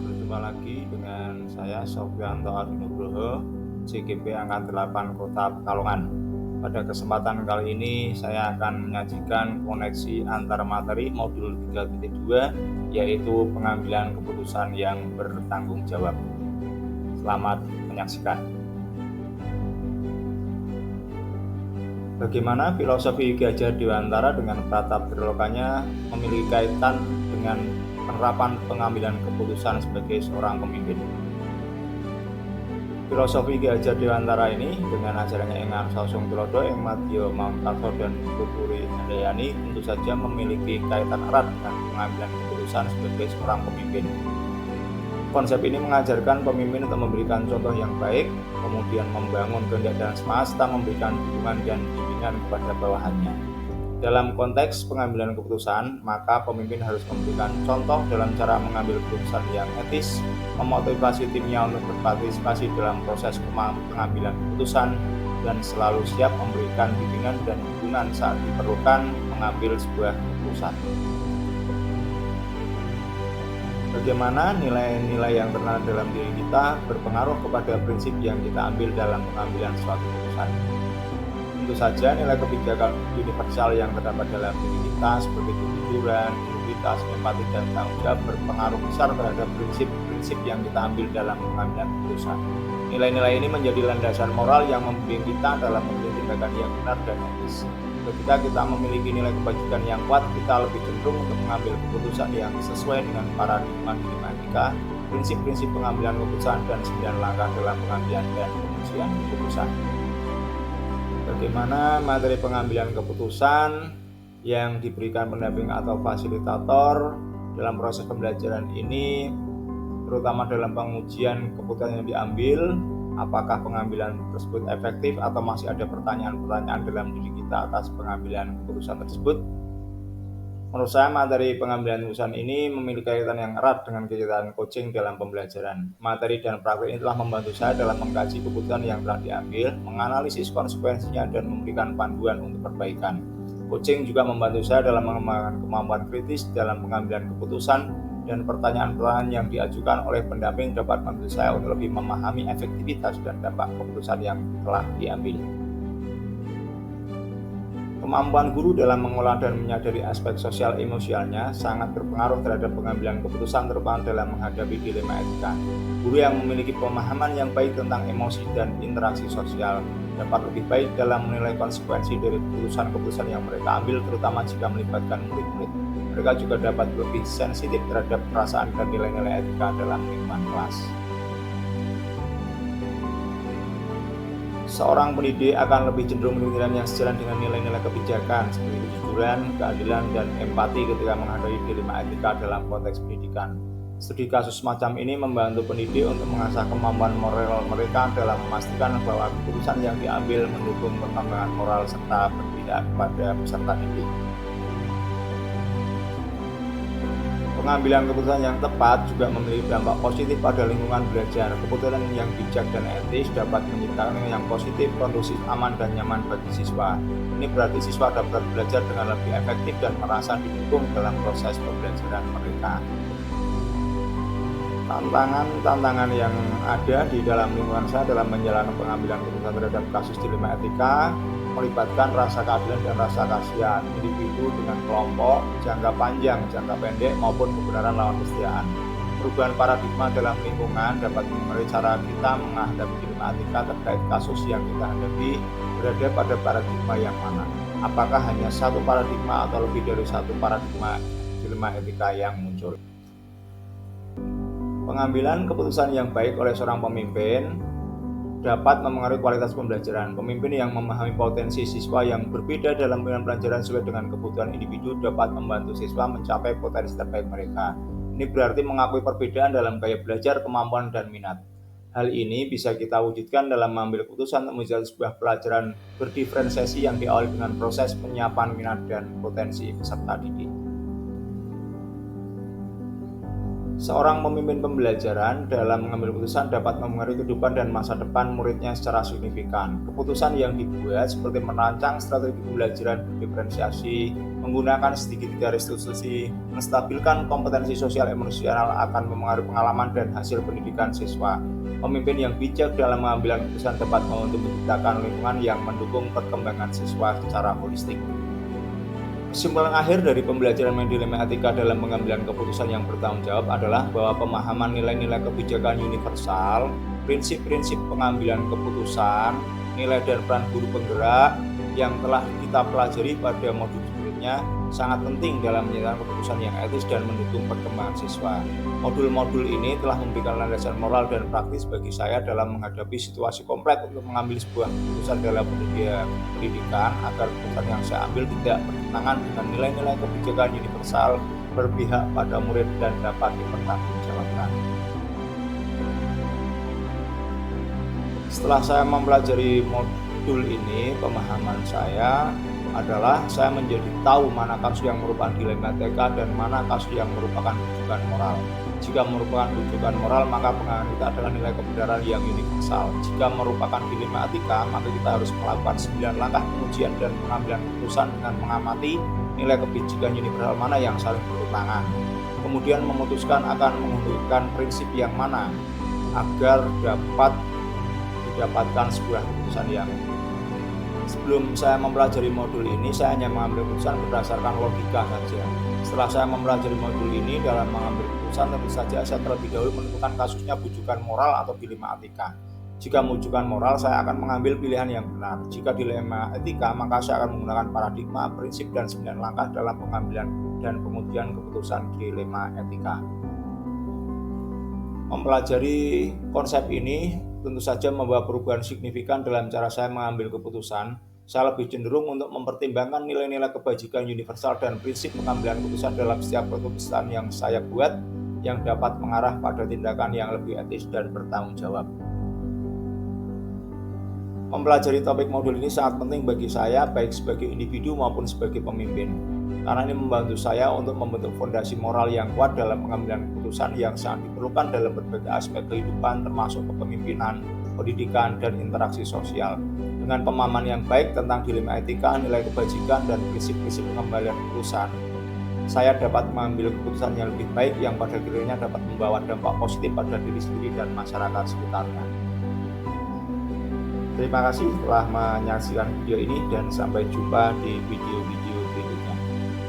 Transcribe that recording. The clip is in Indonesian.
berjumpa lagi dengan saya Sofyanto Ardinugroho, CGP Angkatan 8 Kota Pekalongan. Pada kesempatan kali ini saya akan menyajikan koneksi antar materi modul 3.2, yaitu pengambilan keputusan yang bertanggung jawab. Selamat menyaksikan. Bagaimana filosofi Ki Hajar Dewantara dengan pratap berlokannya memiliki kaitan dengan penerapan pengambilan keputusan sebagai seorang pemimpin. Filosofi Ki Hajar Dewantara ini dengan ajarannya Engar Sausung Tulodo, Eng Madya Maungkarto dan Tuturi Handayani tentu saja memiliki kaitan erat dengan pengambilan keputusan sebagai seorang pemimpin. Konsep ini mengajarkan pemimpin untuk memberikan contoh yang baik, kemudian membangun kehendak dan semesta, memberikan dukungan dan bimbingan kepada bawahannya. Dalam konteks pengambilan keputusan, maka pemimpin harus memberikan contoh dalam cara mengambil keputusan yang etis, memotivasi timnya untuk berpartisipasi dalam proses pengambilan keputusan, dan selalu siap memberikan bimbingan dan dukungan saat diperlukan mengambil sebuah keputusan. Bagaimana nilai-nilai yang tertanam dalam diri kita berpengaruh kepada prinsip yang kita ambil dalam pengambilan suatu keputusan. Tentu saja nilai kebijakan universal yang terdapat dalam diri kita seperti kejujuran, integritas, empati, dan tanggung jawab berpengaruh besar terhadap prinsip-prinsip yang kita ambil dalam pengambilan keputusan. Nilai-nilai ini menjadi landasan moral yang membimbing kita dalam memilih tindakan yang benar dan etis. Ketika kita memiliki nilai kebajikan yang kuat, kita lebih cenderung untuk mengambil keputusan yang sesuai dengan paradigma etika, prinsip-prinsip pengambilan keputusan, dan 9 langkah dalam pengambilan dan pengujian keputusan. Bagaimana materi pengambilan keputusan yang diberikan pendamping atau fasilitator dalam proses pembelajaran ini, terutama dalam pengujian keputusan yang diambil, apakah pengambilan tersebut efektif atau masih ada pertanyaan-pertanyaan dalam diri kita atas pengambilan keputusan tersebut. Menurut saya materi pengambilan keputusan ini memiliki kaitan yang erat dengan kegiatan coaching dalam pembelajaran. Materi dan praktik ini telah membantu saya dalam mengkaji keputusan yang telah diambil, menganalisis konsekuensinya, dan memberikan panduan untuk perbaikan. Coaching juga membantu saya dalam mengembangkan kemampuan kritis dalam pengambilan keputusan, dan pertanyaan-pertanyaan yang diajukan oleh pendamping dapat membantu saya untuk lebih memahami efektivitas dan dampak keputusan yang telah diambil. Kemampuan guru dalam mengolah dan menyadari aspek sosial emosialnya sangat berpengaruh terhadap pengambilan keputusan, terutama dalam menghadapi dilema etika. Guru yang memiliki pemahaman yang baik tentang emosi dan interaksi sosial dapat lebih baik dalam menilai konsekuensi dari keputusan-keputusan yang mereka ambil, terutama jika melibatkan murid-murid. Mereka juga dapat lebih sensitif terhadap perasaan dan nilai-nilai etika dalam lingkungan kelas. Seorang pendidik akan lebih cenderung menilai yang sejalan dengan nilai-nilai kebijakan seperti kejujuran, keadilan, dan empati ketika menghadapi dilema etika dalam konteks pendidikan. Studi kasus semacam ini membantu pendidik untuk mengasah kemampuan moral mereka dalam memastikan bahwa keputusan yang diambil mendukung perkembangan moral serta berpihak pada peserta didik. Pengambilan keputusan yang tepat juga memiliki dampak positif pada lingkungan belajar. Keputusan yang bijak dan etis dapat menciptakan yang positif, kondusif, aman, dan nyaman bagi siswa. Ini berarti siswa dapat belajar dengan lebih efektif dan merasa didukung dalam proses pembelajaran mereka. Tantangan yang ada di dalam lingkungan saya dalam menjalankan pengambilan keputusan terhadap kasus dilema etika melibatkan rasa keadilan dan rasa kasihan individu dengan kelompok, jangka panjang, jangka pendek, maupun kebenaran lawan kesetiaan. Perubahan paradigma dalam lingkungan dapat mempengaruhi cara kita menghadapi dilema etika terkait kasus yang kita hadapi berada pada paradigma yang mana. Apakah hanya satu paradigma atau lebih dari satu paradigma dilema etika yang muncul? Pengambilan keputusan yang baik oleh seorang pemimpin dapat mempengaruhi kualitas pembelajaran. Pemimpin yang memahami potensi siswa yang berbeda dalam pembelajaran sesuai dengan kebutuhan individu dapat membantu siswa mencapai potensi terbaik mereka. Ini berarti mengakui perbedaan dalam gaya belajar, kemampuan, dan minat. Hal ini bisa kita wujudkan dalam mengambil keputusan untuk menjalani sebuah pelajaran berdiferensiasi yang diawali dengan proses penyiapan minat dan potensi peserta didik. Seorang pemimpin pembelajaran dalam mengambil keputusan dapat mempengaruhi kehidupan dan masa depan muridnya secara signifikan. Keputusan yang dibuat seperti merancang strategi pembelajaran diferensiasi, menggunakan sedikit garis restitusi, menstabilkan kompetensi sosial emosional akan mempengaruhi pengalaman dan hasil pendidikan siswa. Pemimpin yang bijak dalam mengambil keputusan dapat membantu menciptakan lingkungan yang mendukung perkembangan siswa secara holistik. Kesimpulan akhir dari pembelajaran dilema etika dalam pengambilan keputusan yang bertanggung jawab adalah bahwa pemahaman nilai-nilai kebijakan universal, prinsip-prinsip pengambilan keputusan, nilai dan peran guru penggerak yang telah kita pelajari pada modul sebelumnya sangat penting dalam menyatakan keputusan yang etis dan mendukung perkembangan siswa. Modul-modul ini telah memberikan landasan moral dan praktis bagi saya dalam menghadapi situasi kompleks untuk mengambil sebuah keputusan dalam pendidikan agar keputusan yang saya ambil tidak bertentangan dengan nilai-nilai kebijakan universal, berpihak pada murid dan dapat dipertanggungjawabkan. Setelah saya mempelajari modul ini, pemahaman saya adalah saya menjadi tahu mana kasus yang merupakan dilema etika dan mana kasus yang merupakan rujukan moral. Jika merupakan rujukan moral, maka penganut kita adalah nilai kebenaran yang universal. Jika merupakan dilema etika, maka kita harus melakukan 9 langkah pengujian dan pengambilan keputusan dengan mengamati nilai kebijakan universal mana yang saling bertentangan. Kemudian memutuskan akan menggunakan prinsip yang mana agar dapat didapatkan sebuah keputusan yang. Sebelum saya mempelajari modul ini, saya hanya mengambil keputusan berdasarkan logika saja. Setelah saya mempelajari modul ini, dalam mengambil keputusan tentu saja saya terlebih dahulu menentukan kasusnya bujukan moral atau dilema etika. Jika bujukan moral, saya akan mengambil pilihan yang benar. Jika dilema etika, maka saya akan menggunakan paradigma, prinsip, dan 9 langkah dalam pengambilan dan pengujian keputusan dilema etika. Mempelajari konsep ini tentu saja membawa perubahan signifikan dalam cara saya mengambil keputusan. Saya lebih cenderung untuk mempertimbangkan nilai-nilai kebajikan universal dan prinsip pengambilan keputusan dalam setiap keputusan yang saya buat yang dapat mengarah pada tindakan yang lebih etis dan bertanggung jawab. Mempelajari topik modul ini sangat penting bagi saya, baik sebagai individu maupun sebagai pemimpin, karena ini membantu saya untuk membentuk fondasi moral yang kuat dalam pengambilan keputusan yang sangat diperlukan dalam berbagai aspek kehidupan, termasuk kepemimpinan, pendidikan, dan interaksi sosial. Dengan pemahaman yang baik tentang dilema etika, nilai kebajikan, dan prinsip-prinsip pengambilan keputusan, saya dapat mengambil keputusan yang lebih baik yang pada akhirnya dapat membawa dampak positif pada diri sendiri dan masyarakat sekitarnya. Terima kasih telah menyaksikan video ini dan sampai jumpa di video-video